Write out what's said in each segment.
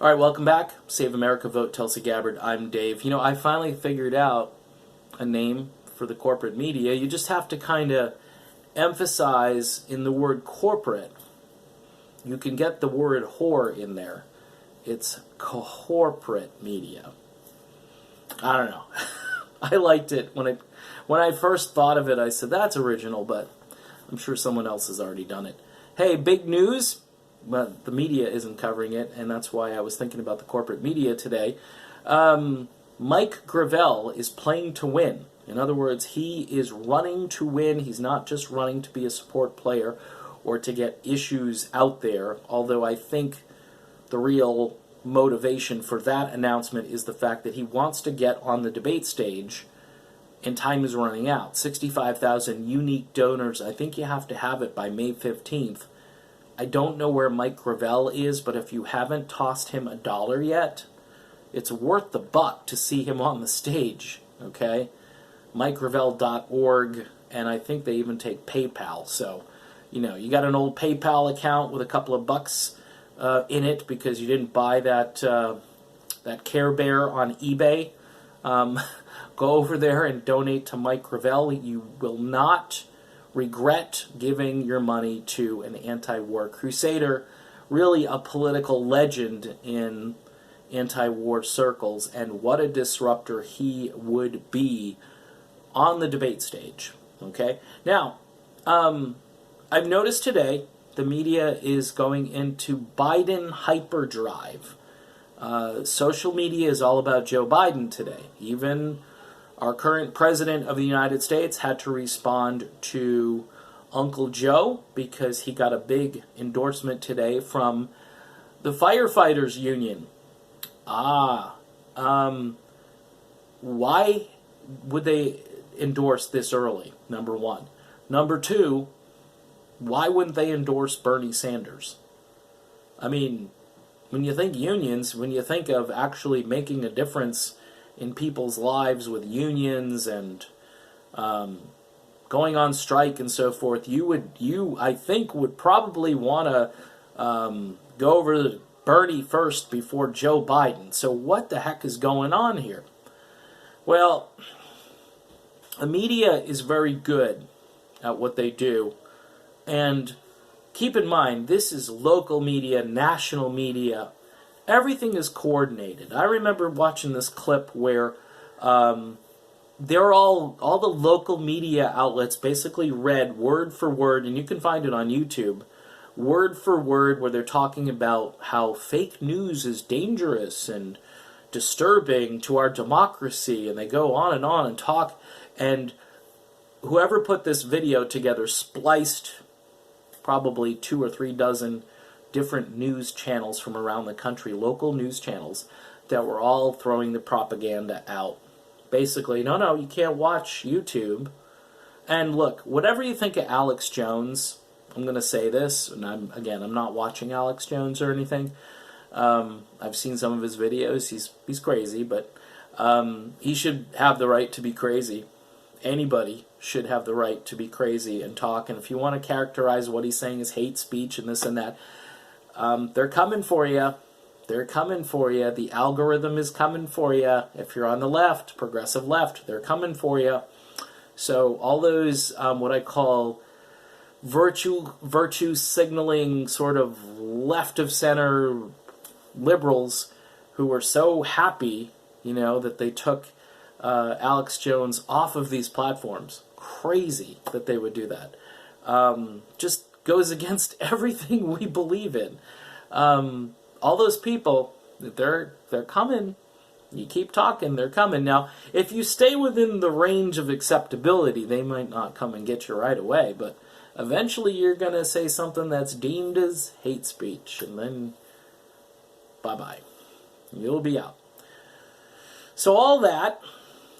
All right, welcome back. Save America, vote Tulsi Gabbard. I'm Dave. I finally figured out a name for the corporate media. You just have to kind of emphasize in the word corporate. You can get the word whore in there. It's corporate media. I don't know. I liked it when I first thought of it. I said that's original, but I'm sure someone else has already done it. Hey, big news. But the media isn't covering it, and that's why I was thinking about the corporate media today. Mike Gravel is playing to win. In other words, he is running to win. He's not just running to be a support player or to get issues out there, although I think the real motivation for that announcement is the fact that he wants to get on the debate stage, and time is running out. 65,000 unique donors. I think you have to have it by May 15th. I don't know where Mike Gravel is, but if you haven't tossed him $1 yet, it's worth the buck to see him on the stage, okay? MikeGravel.org, and I think they even take PayPal. So, you got an old PayPal account with a couple of bucks in it because you didn't buy that Care Bear on eBay. Go over there and donate to Mike Gravel. You will not regret giving your money to an anti-war crusader, really a political legend in anti-war circles, and what a disruptor he would be on the debate stage. Okay? Now, I've noticed today the media is going into Biden hyperdrive. Social media is all about Joe Biden today. Even our current president of the United States had to respond to Uncle Joe because he got a big endorsement today from the firefighters union. Why would they endorse this early, number one? Number two, why wouldn't they endorse Bernie Sanders? I mean, when you think unions, when you think of actually making a difference in people's lives with unions and going on strike and so forth, you I think would probably want to go over to Bernie first before Joe Biden. So what the heck is going on here? Well, the media is very good at what they do, and keep in mind, this is local media, national media. Everything is coordinated. I remember watching this clip where they're all the local media outlets basically read word for word, and you can find it on YouTube, word for word, where they're talking about how fake news is dangerous and disturbing to our democracy, and they go on and talk, and whoever put this video together spliced probably 2 or 3 dozen different news channels from around the country, local news channels, that were all throwing the propaganda out. Basically, no, you can't watch YouTube. And look, whatever you think of Alex Jones, I'm going to say this, and I'm not watching Alex Jones or anything. I've seen some of his videos. He's crazy, but he should have the right to be crazy. Anybody should have the right to be crazy and talk. And if you want to characterize what he's saying as hate speech and this and that, they're coming for you. They're coming for you. The algorithm is coming for you. If you're on the left, progressive left, they're coming for you. So all those what I call virtue signaling sort of left of center liberals who were so happy, that they took Alex Jones off of these platforms. Crazy that they would do that. Just goes against everything we believe in. All those people, they're coming. You keep talking, they're coming. Now, if you stay within the range of acceptability, they might not come and get you right away, but eventually you're going to say something that's deemed as hate speech, and then bye-bye. You'll be out. So all that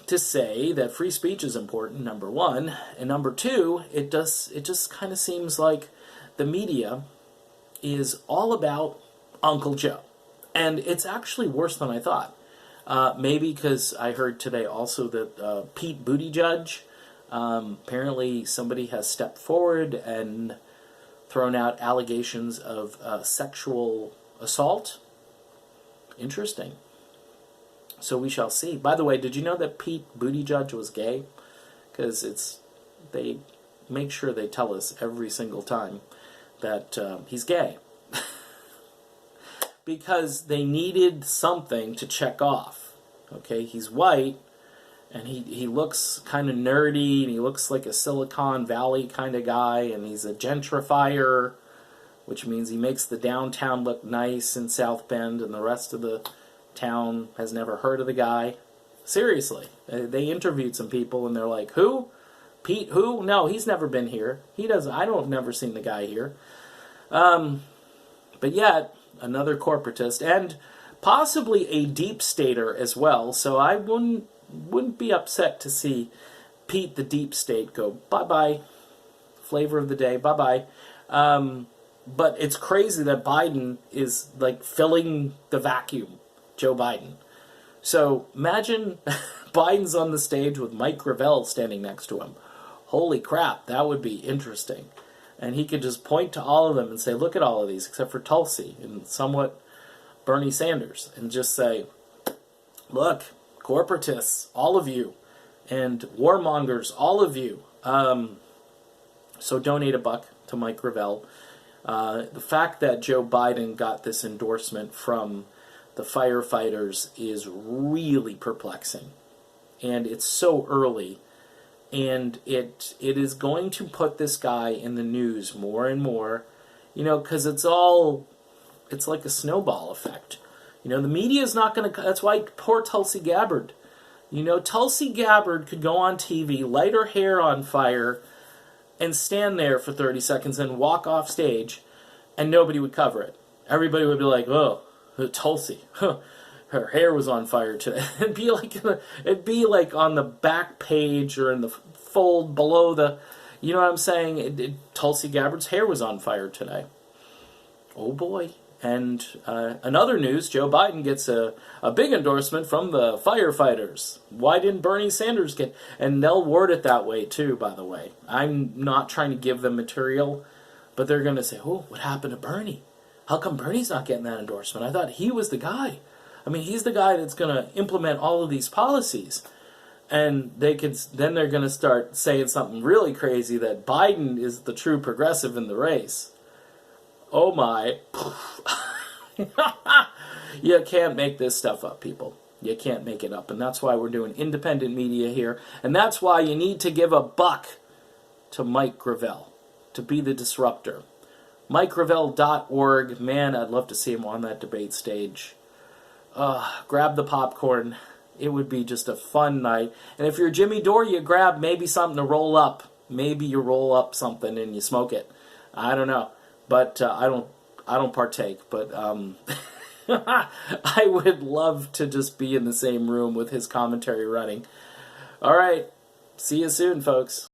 to say that free speech is important, number one, and number two, it just kind of seems like the media is all about Uncle Joe. And it's actually worse than I thought. Maybe because I heard today also that Pete Buttigieg, apparently somebody has stepped forward and thrown out allegations of sexual assault Interesting. So we shall see. By the way, did you know that Pete Buttigieg was gay? Because they make sure they tell us every single time that he's gay. Because they needed something to check off. Okay, he's white, and he looks kind of nerdy, and he looks like a Silicon Valley kind of guy, and he's a gentrifier, which means he makes the downtown look nice in South Bend, and the rest of the town has never heard of the guy. Seriously, they interviewed some people, and they're like, "Who? Pete? Who? No, he's never been here. He doesn't. I don't never seen the guy here." But yet, another corporatist, and possibly a deep stater as well. So I wouldn't be upset to see Pete the deep state go bye-bye. Flavor of the day, bye-bye. But it's crazy that Biden is like filling the vacuum, Joe Biden. So imagine Biden's on the stage with Mike Gravel standing next to him. Holy crap, that would be interesting. And he could just point to all of them and say, look at all of these, except for Tulsi and somewhat Bernie Sanders, and just say, look, corporatists, all of you, and warmongers, all of you. So donate $1 to Mike Gravel. The fact that Joe Biden got this endorsement from the firefighters is really perplexing. And it's so early. And it is going to put this guy in the news more and more, because it's like a snowball effect. The media is not going to, that's why poor Tulsi Gabbard. Tulsi Gabbard could go on TV, light her hair on fire, and stand there for 30 seconds and walk off stage, and nobody would cover it. Everybody would be like, oh, Tulsi, her hair was on fire today. It'd be like on the back page or in the fold below the, you know what I'm saying? Tulsi Gabbard's hair was on fire today. Oh boy. And another news, Joe Biden gets a big endorsement from the firefighters. Why didn't Bernie Sanders get... And they'll word it that way too, by the way. I'm not trying to give them material, but they're going to say, oh, what happened to Bernie? How come Bernie's not getting that endorsement? I thought he was the guy. I mean, he's the guy that's going to implement all of these policies. And then they're going to start saying something really crazy that Biden is the true progressive in the race. Oh my. You can't make this stuff up, people. You can't make it up. And that's why we're doing independent media here. And that's why you need to give $1 to Mike Gravel to be the disruptor. MikeGravel.org. Man, I'd love to see him on that debate stage. Grab the popcorn. It would be just a fun night. And if you're Jimmy Dore, you grab maybe something to roll up. Maybe you roll up something and you smoke it. I don't know. But I don't partake. But I would love to just be in the same room with his commentary running. All right. See you soon, folks.